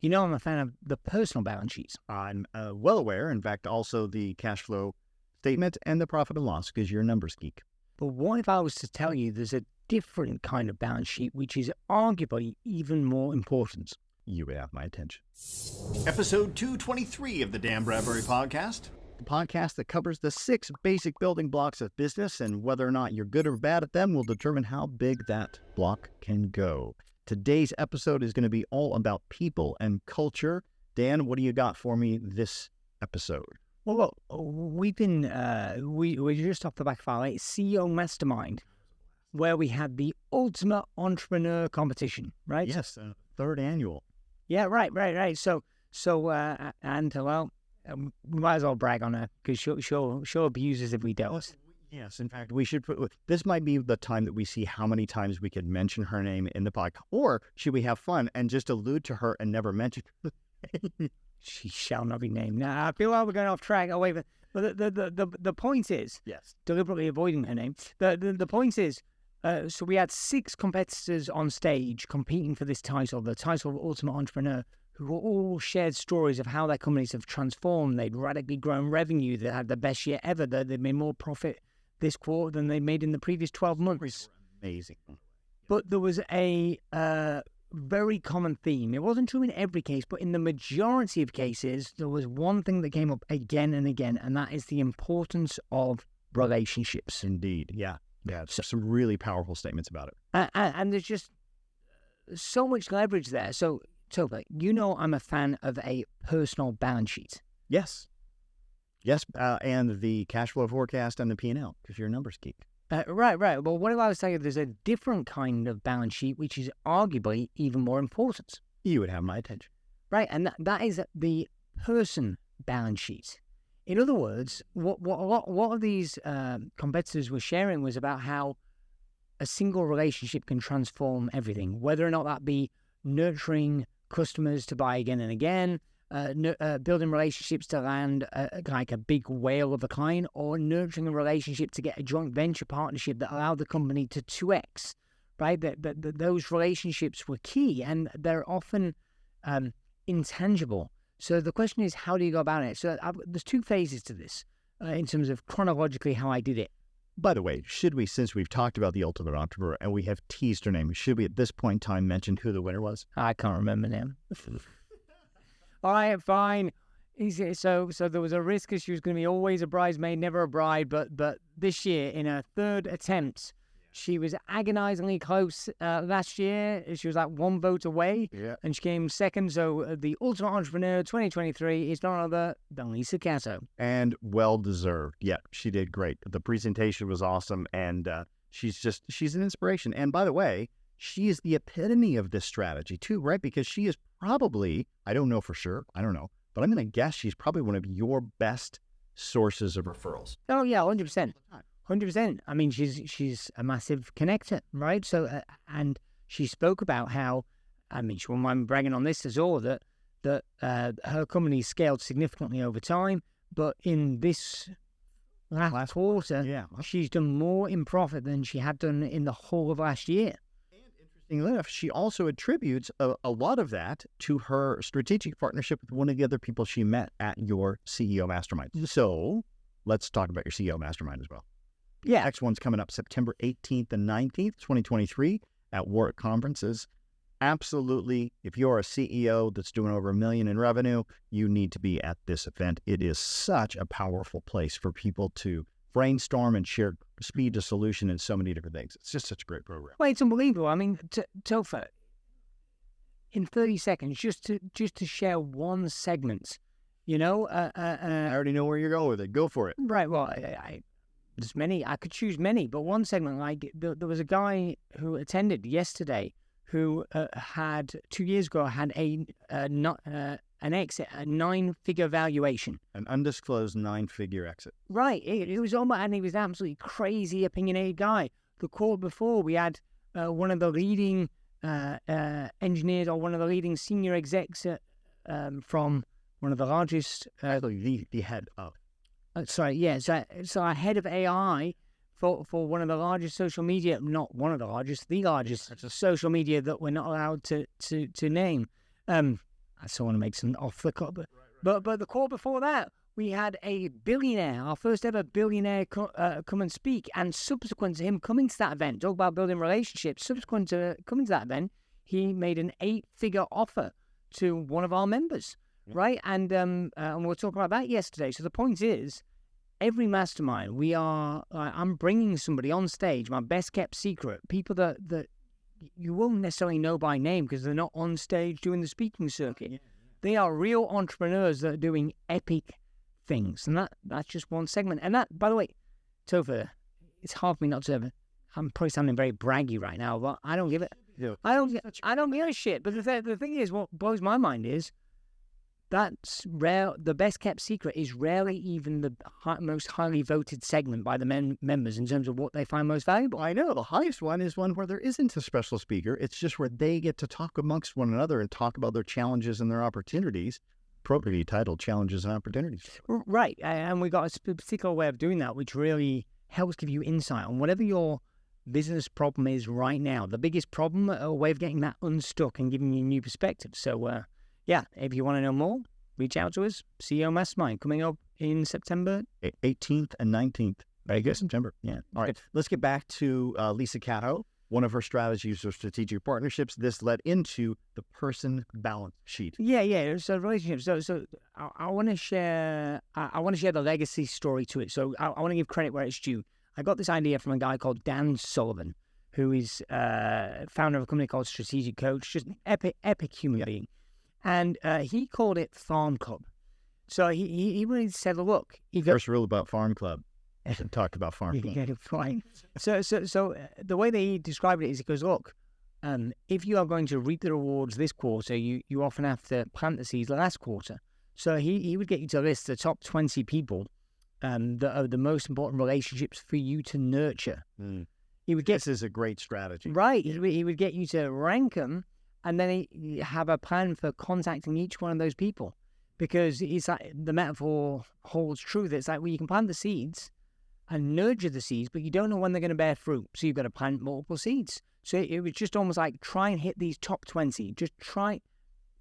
You know I'm a fan of the personal balance sheets. I'm well aware, in fact, also the cash flow statement and the profit and loss, because you're a numbers geek. But what if I was to tell you there's a different kind of balance sheet, which is arguably even more important? You would have my attention. Episode 223 of the Dan Bradbury Podcast. The podcast that covers the 6 basic building blocks of business, and whether or not you're good or bad at them will determine how big that block can go. Today's episode is going to be all about people and culture. Dan, what do you got for me this episode? Well, we've been, we're just off the back of our CEO Mastermind, where we had the ultimate entrepreneur competition, right? Yes, third annual. Yeah, right. So, we might as well brag on her because she'll abuse us if we don't. Yes, in fact, we should put, this might be the time that we see how many times we could mention her name in the podcast, or should we have fun and just allude to her and never mention her? She shall not be named. Now, I feel like we're going off track. Oh, wait, but the point is, yes, deliberately avoiding her name. The point is, so we had 6 competitors on stage competing for this title, the title of Ultimate Entrepreneur, who all shared stories of how their companies have transformed. They'd radically grown revenue. They had the best year ever. They made more profit this quarter than they made in the previous 12 months. Amazing. But there was a very common theme. It wasn't true in every case, but in the majority of cases, there was one thing that came up again and again, and that is the importance of relationships. Indeed, yeah. Some really powerful statements about it. And there's just so much leverage there. So, Topher, you know I'm a fan of a personal balance sheet. Yes, and the cash flow forecast and the P&L, because you're a numbers geek. Right. Well, what if I was saying there's a different kind of balance sheet, which is arguably even more important? You would have my attention. Right, and that is the person balance sheet. In other words, what a lot of these competitors were sharing was about how a single relationship can transform everything, whether or not that be nurturing customers to buy again and again, building relationships to land like a big whale of a client, or nurturing a relationship to get a joint venture partnership that allowed the company to 2x, right? That those relationships were key, and they're often intangible. So the question is, how do you go about it? So there's 2 phases to this in terms of chronologically how I did it. By the way, should we, since we've talked about the ultimate entrepreneur and we have teased her name, should we at this point in time mention who the winner was? I can't remember now. All right, fine. So there was a risk that she was going to be always a bridesmaid, never a bride. But this year, in her 3rd attempt, she was agonizingly close last year. She was like 1 vote away, and she came 2nd. So the Ultimate Entrepreneur 2023 is none other than Lisa Casso. And well-deserved. Yeah, she did great. The presentation was awesome, and she's an inspiration. And by the way, she is the epitome of this strategy too, right? Because she is probably, I don't know for sure, but I'm going to guess she's probably one of your best sources of referrals. Oh yeah, 100%. 100%. I mean, she's a massive connector, right? So, and she spoke about how, I mean, she won't mind bragging on this as all, that her company scaled significantly over time, but in this last quarter, she's done more in profit than she had done in the whole of last year. Interestingly enough, she also attributes a lot of that to her strategic partnership with one of the other people she met at your CEO Mastermind. So let's talk about your CEO Mastermind as well. Yeah. Next one's coming up September 18th and 19th, 2023 at Warwick Conferences. Absolutely, if you're a CEO that's doing over $1 million in revenue, you need to be at this event. It is such a powerful place for people to brainstorm and share speed to solution in so many different things. It's just such a great program. Well, it's unbelievable. I mean, Topher, in 30 seconds, just to share one segment, I already know where you're going with it. Go for it. Right. Well, there's many. I could choose many, but one segment, like there was a guy who attended yesterday who had 2 years ago had an exit, a 9-figure valuation, an undisclosed 9-figure exit. Right. It was on, and he was an absolutely crazy, opinionated guy. The quarter before, we had one of the leading engineers or one of the leading senior execs from one of the largest. The head of. So our head of AI for one of the largest social media, not one of the largest, the largest social media that we're not allowed to name. someone who makes an off the cup. But the call before that, we had a billionaire, our first ever billionaire, come and speak. And subsequent to him coming to that event, talk about building relationships. Subsequent to coming to that event, he made an 8-figure offer to one of our members, right? And we were talking about that yesterday. So the point is, every mastermind, I'm bringing somebody on stage, my best kept secret, people that you won't necessarily know by name because they're not on stage doing the speaking circuit. They are real entrepreneurs that are doing epic things. And that's just one segment. And that, by the way, Topher, it's hard for me not to, I'm probably sounding very braggy right now, but I don't give it. I don't give a shit. But the thing is, what blows my mind is, that's rare. The best kept secret is rarely even the most highly voted segment by the members in terms of what they find most valuable. I know the highest one is one where there isn't a special speaker. It's just where they get to talk amongst one another and talk about their challenges and their opportunities. Appropriately titled Challenges and Opportunities. Right. And we got a particular way of doing that, which really helps give you insight on whatever your business problem is right now. The biggest problem, a way of getting that unstuck and giving you a new perspective. So, yeah, if you want to know more, reach out to us. CEO Mastermind coming up in September 18th and 19th. Very good. September. Yeah. All right. Let's get back to Lisa Cato. One of her strategies for strategic partnerships. This led into the person balance sheet. Yeah. So relationships. So I want to share. I want to share the legacy story to it. So I want to give credit where it's due. I got this idea from a guy called Dan Sullivan, who is founder of a company called Strategic Coach. Just an epic human being. And he called it Farm Club. So he really said, look, First rule about Farm Club. Talked about Farm Club. Yeah, fine. So the way that he described it is, he goes, look, if you are going to reap the rewards this quarter, you often have to plant the seeds last quarter. So he would get you to list the top 20 people that are the most important relationships for you to nurture. He would This is a great strategy. Right. He would get you to rank them, and then he have a plan for contacting each one of those people. Because it's like the metaphor holds true that it's like, well, you can plant the seeds and nurture the seeds, but you don't know when they're going to bear fruit. So you've got to plant multiple seeds. So it was just almost like, try and hit these top 20. Just try,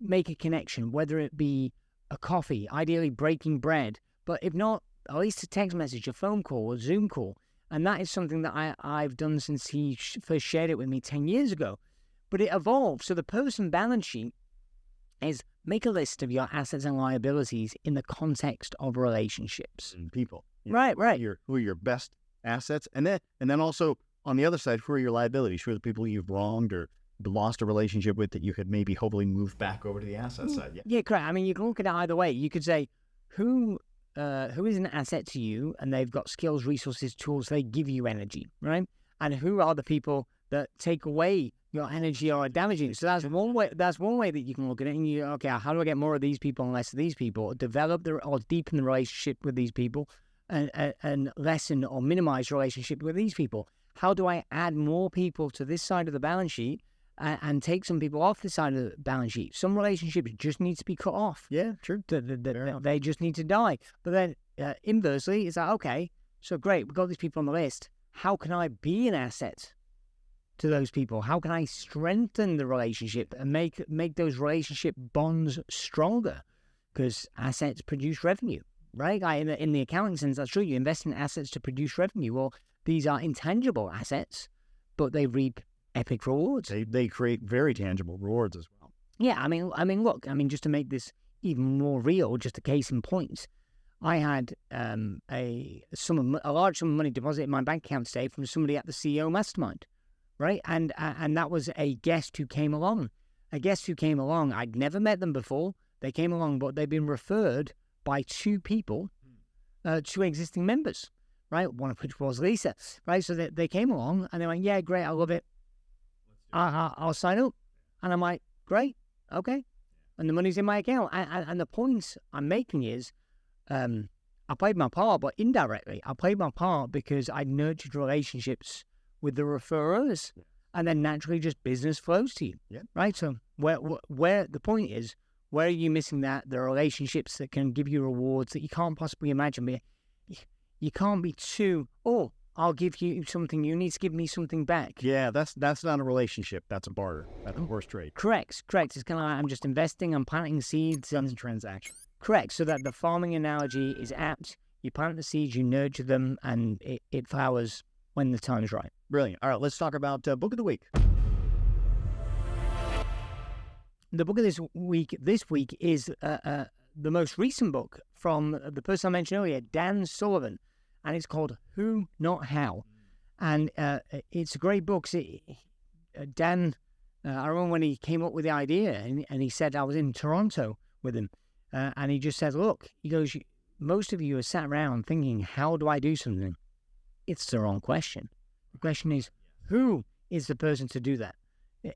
make a connection, whether it be a coffee, ideally breaking bread. But if not, at least a text message, a phone call, a Zoom call. And that is something that I've done since he first shared it with me 10 years ago. But it evolved. So the person balance sheet is make a list of your assets and liabilities in the context of relationships. And people. Right. Who are your best assets? And then also on the other side, who are your liabilities? Who are the people you've wronged or lost a relationship with that you could maybe hopefully move back over to the asset side? Yeah, correct. I mean, you can look at it either way. You could say, who is an asset to you, and they've got skills, resources, tools, they give you energy, right? And who are the people that take away your energy or are damaging? So that's one way. That's one way that you can look at it. And okay, how do I get more of these people and less of these people? Or develop or deepen the relationship with these people, and lessen or minimize relationship with these people. How do I add more people to this side of the balance sheet and take some people off this side of the balance sheet? Some relationships just need to be cut off. Yeah, true. They just need to die. But then inversely, it's like, okay, so great, we've got these people on the list. How can I be an asset to those people? How can I strengthen the relationship and make those relationship bonds stronger? Because assets produce revenue, right? In the accounting sense, that's true. You invest in assets to produce revenue. Well, these are intangible assets, but they reap epic rewards. They create very tangible rewards as well. Yeah, I mean, look, just to make this even more real, just a case in point, I had a large sum of money deposited in my bank account today from somebody at the CEO Mastermind, right? And that was a guest who came along. I'd never met them before. They came along, but they've been referred by two people, two existing members, right? One of which was Lisa, right? So they came along and they went, yeah, great, I love it. I'll sign up. And I'm like, great, okay. And the money's in my account. And the point I'm making is, I played my part, but indirectly, I played my part because I nurtured relationships with the referrers, and then naturally just business flows to you, right? So where the point is, where are you missing that? There are relationships that can give you rewards that you can't possibly imagine. You can't be too, I'll give you something. You need to give me something back. Yeah, that's not a relationship. That's a barter. That's a horse trade. Correct. It's kind of like I'm just investing, I'm planting seeds. That's a transaction. Correct. So that the farming analogy is apt. You plant the seeds, you nurture them, and it flowers when the time's right. Brilliant. All right, let's talk about Book of the Week. The book of this week is the most recent book from the person I mentioned earlier, Dan Sullivan, and it's called Who, Not How. And it's a great book. Dan, I remember when he came up with the idea, and he said, I was in Toronto with him, and he just said, look, he goes, most of you are sat around thinking, how do I do something? It's the wrong question. The question is, who is the person to do that?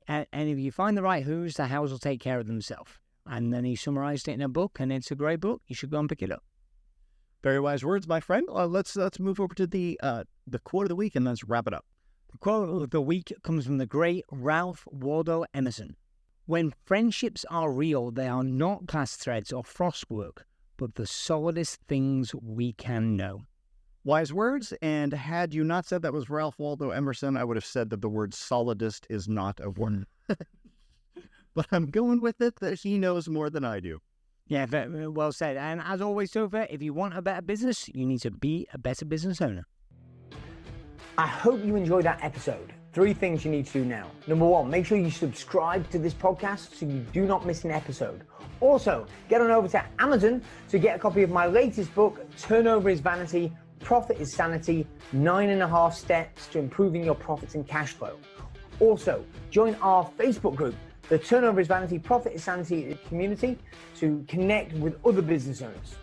And if you find the right who's, the hows will take care of themselves. And then he summarized it in a book, and it's a great book. You should go and pick it up. Very wise words, my friend. Let's move over to the quote of the week, and let's wrap it up. The quote of the week comes from the great Ralph Waldo Emerson. When friendships are real, they are not glass threads or frostwork, but the solidest things we can know. Wise words, and had you not said that was Ralph Waldo Emerson, I would have said that the word solidist is not a word. But I'm going with it that he knows more than I do. Yeah, very well said. And as always, Topher, if you want a better business, you need to be a better business owner. I hope you enjoyed that episode. 3 things you need to do now. Number 1, make sure you subscribe to this podcast so you do not miss an episode. Also, get on over to Amazon to get a copy of my latest book, Turnover is Vanity, Profit is Sanity, 9.5 steps to improving your profits and cash flow. Also, join our Facebook group, the Turnover is Vanity, Profit is Sanity community, to connect with other business owners.